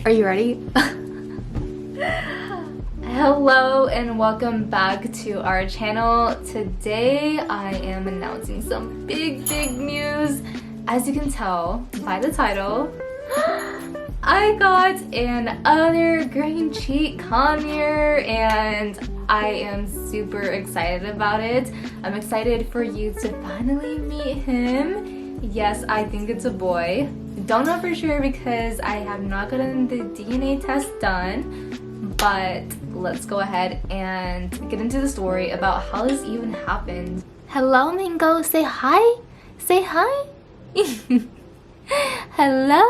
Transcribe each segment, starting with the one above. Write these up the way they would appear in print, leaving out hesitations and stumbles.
Are you ready? Hello and welcome back to our channel. Today I am announcing some big news. As you can tell by the title, I got another green cheek conure and I am super excited about it. I'm excited for you to finally meet him. Yes, I think it's a boy. Don't know for sure because I have not gotten the DNA test done, but let's go ahead and get into the story about how this even happened. Hello, Mingo. Say hi. Say hi. Hello.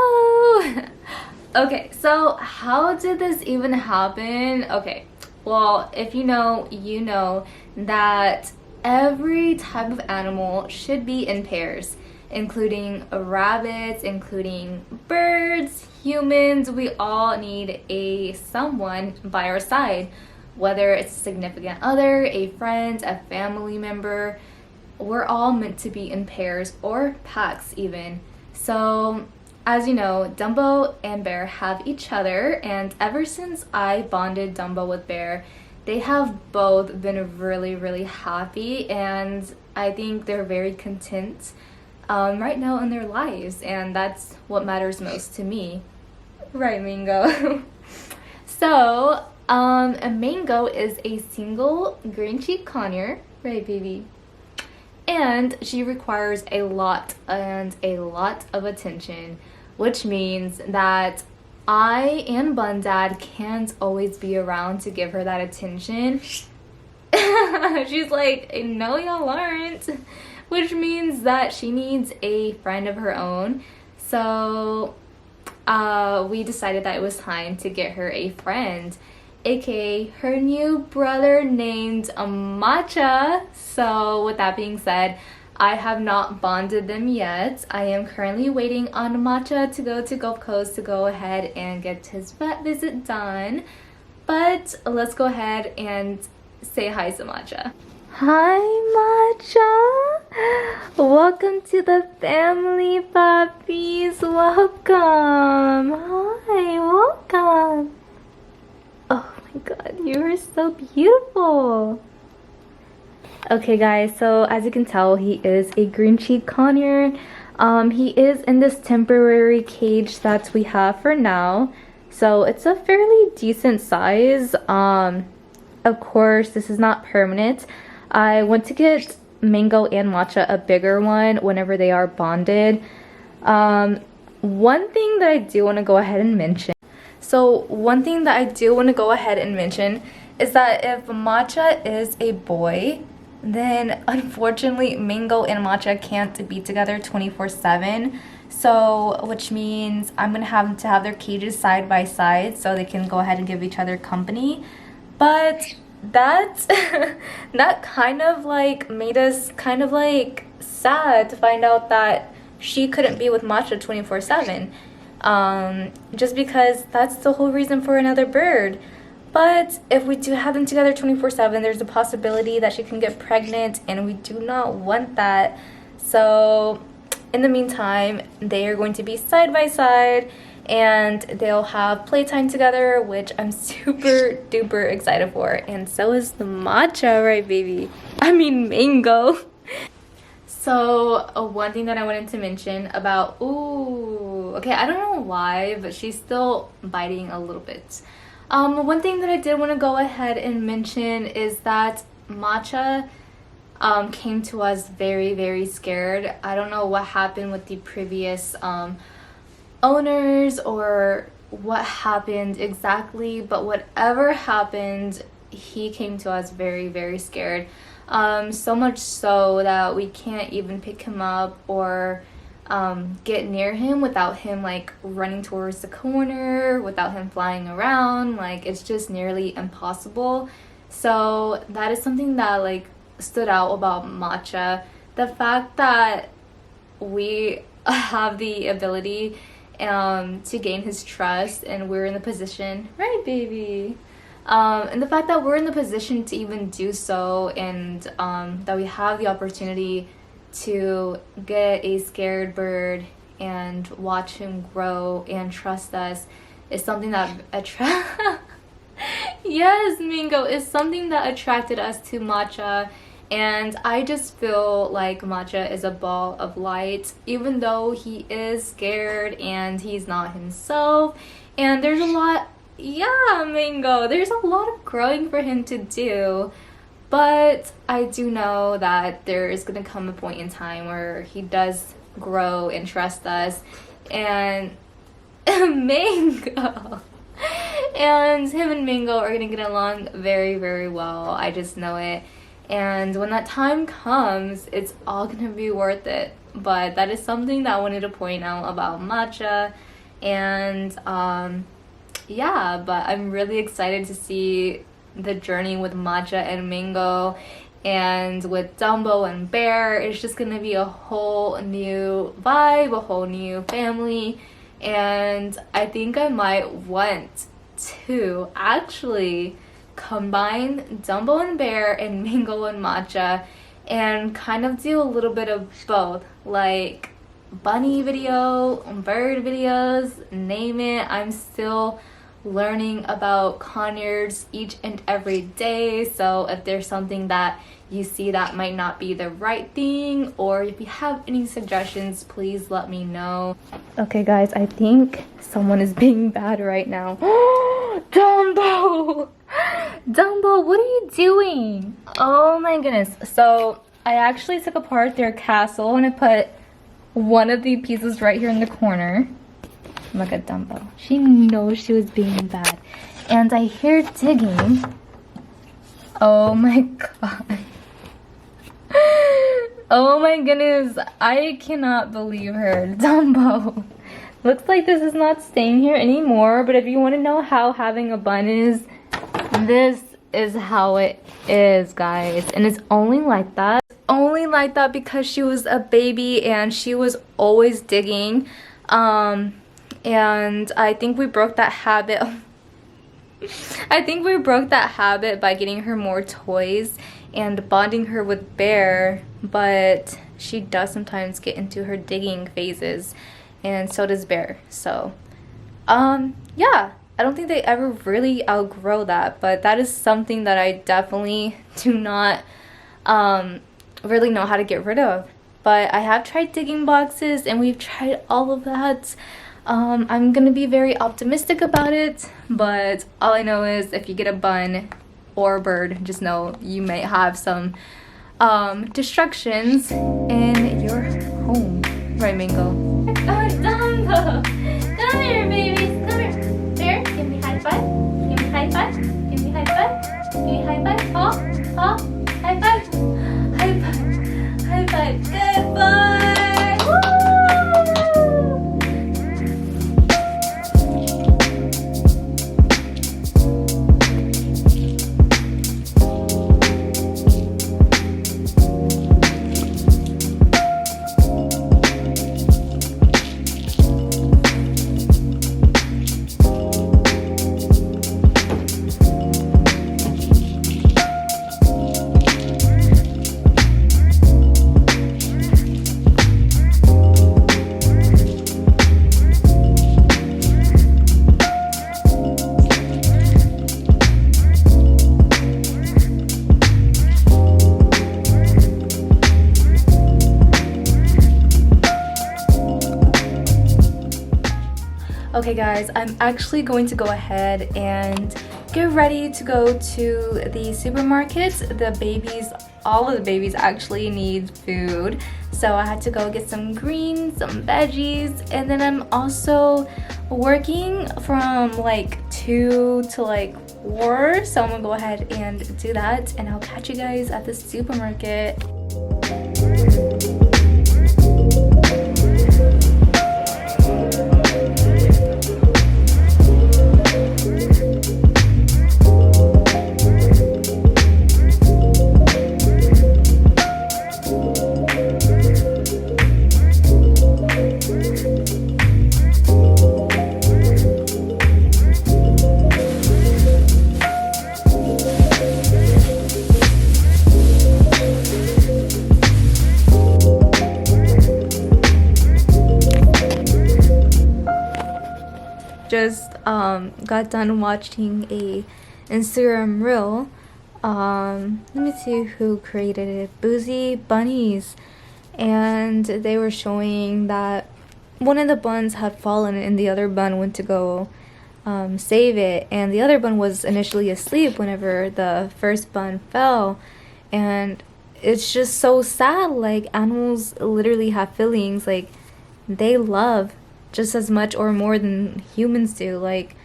Okay, so how did this even happen? Okay, well, if you know that every type of animal should be in pairs, including rabbits, including birds, humans. We all need someone by our side, whether it's a significant other, a friend, a family member. We're all meant to be in pairs or packs even. So as you know, Dumbo and Bear have each other, and ever since I bonded Dumbo with Bear, they have both been really happy, and I think they're very content right now in their lives, and that's what matters most to me. Right, Mingo? So, Mingo is a single green cheek conure, right, baby? And she requires a lot of attention, which means that I and Bun Dad can't always be around to give her that attention. She's like, no, y'all aren't. Which means that she needs a friend of her own. So we decided that it was time to get her a friend, aka her new brother named Matcha. So with that being said, I have not bonded them yet. I am currently waiting on Matcha to go to Gulf Coast to go ahead and get his vet visit done. But let's go ahead and say hi to Matcha. Hi, Matcha. Welcome to the family, puppies. Welcome. Hi, welcome. Oh my god, you are so beautiful. Okay, guys, so as you can tell, he is a green cheek conure. He is in this temporary cage that we have for now. So it's a fairly decent size. Of course, this is not permanent. I want to get Mingo and Matcha a bigger one whenever they are bonded. One thing that I do want to go ahead and mention. Is that if Matcha is a boy, then unfortunately Mingo and Matcha can't be together 24/7. So, which means I'm going to have to have their cages side by side so they can go ahead and give each other company. But that kind of like made us kind of like sad to find out that she couldn't be with Matcha 24/7. Just because that's the whole reason for another bird. But if we do have them together 24/7, there's a possibility that she can get pregnant, and we do not want that. So in the meantime, they are going to be side by side, and they'll have playtime together, which I'm super duper excited for. And so is the Matcha, right, baby? I mean, Mingo. So one thing that I wanted to mention about, okay, I don't know why, but she's still biting a little bit. One thing that I did want to go ahead and mention is that Matcha came to us very scared. I don't know what happened with the previous owners or what happened exactly, but whatever happened, he came to us very scared. So much so that we can't even pick him up or get near him without him like running towards the corner, without him flying around. Like, it's just nearly impossible. So that is something that like stood out about Matcha. The fact that we have the ability to gain his trust, and we're in the position, right, baby? And the fact that we're in the position to even do so, and that we have the opportunity to get a scared bird and watch him grow and trust us is something that yes, Mingo is something that attracted us to Matcha. And I just feel like Matcha is a ball of light, even though he is scared and he's not himself. And there's a lot, yeah, Mingo, there's a lot of growing for him to do. But I do know that there is going to come a point in time where he does grow and trust us. And Mingo and him and Mingo are going to get along very, very well. I just know it. And when that time comes, it's all gonna be worth it. But that is something that I wanted to point out about Matcha. And yeah, but I'm really excited to see the journey with Matcha and Mingo, and with Dumbo and Bear. It's just gonna be a whole new vibe, a whole new family. And I think I might want to actually combine Dumbo and Bear and Mingo and Matcha and kind of do a little bit of both, like bunny video, bird videos, name it. I'm still learning about conures each and every day, so if there's something that you see that might not be the right thing, or if you have any suggestions, please let me know. Okay guys, I think someone is being bad right now. Dumbo! Dumbo, what are you doing? Oh my goodness. So I actually took apart their castle and I put one of the pieces right here in the corner. Look at Dumbo. She knows she was being bad. And I hear digging. Oh my god. Oh my goodness. I cannot believe her. Dumbo. Looks like this is not staying here anymore, but if you want to know how having a bun is, this is how it is, guys. And it's only like that. Only like that because she was a baby and she was always digging. And I think we broke that habit. I think we broke that habit by getting her more toys and bonding her with Bear, but she does sometimes get into her digging phases, and so does Bear. So yeah, I don't think they ever really outgrow that, but that is something that I definitely do not really know how to get rid of. But I have tried digging boxes and we've tried all of that. I'm gonna be very optimistic about it, but all I know is if you get a bun or a bird, just know you may have some distractions in your home. Right, Mingo? Dumbo! Come here, babies! Come here! There, give me high five. Give me high five. Give me high five. Give me high five. High five. High five. High five. Good boy! Woo! Okay guys, I'm actually going to go ahead and get ready to go to the supermarket. The babies, all of the babies actually need food. So I had to go get some greens, some veggies, and then I'm also working from like 2 to like 4. So I'm gonna go ahead and do that, and I'll catch you guys at the supermarket. got done watching a Instagram reel. Let me see who created it. Boozy Bunnies, and they were showing that one of the buns had fallen and the other bun went to go save it, and the other bun was initially asleep whenever the first bun fell. And it's just so sad. Like, animals literally have feelings. Like, they love just as much or more than humans do. Like,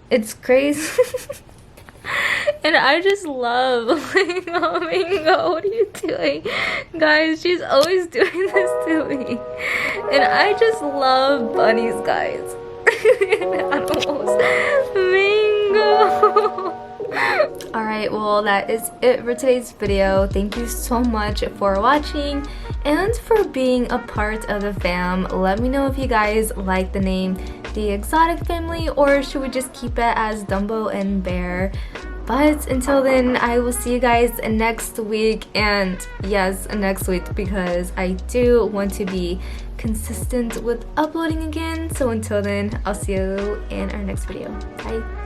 it's crazy. And I just love, like, oh Mingo, what are you doing? Guys, she's always doing this to me. And I just love bunnies, guys. And animals. Mingo. Alright, well, that is it for today's video. Thank you so much for watching and for being a part of the fam. Let me know if you guys like the name The Exotic Family, or should we just keep it as Dumbo and Bear? But until then, I will see you guys next week. And yes, next week, because I do want to be consistent with uploading again. So until then, I'll see you in our next video. Bye.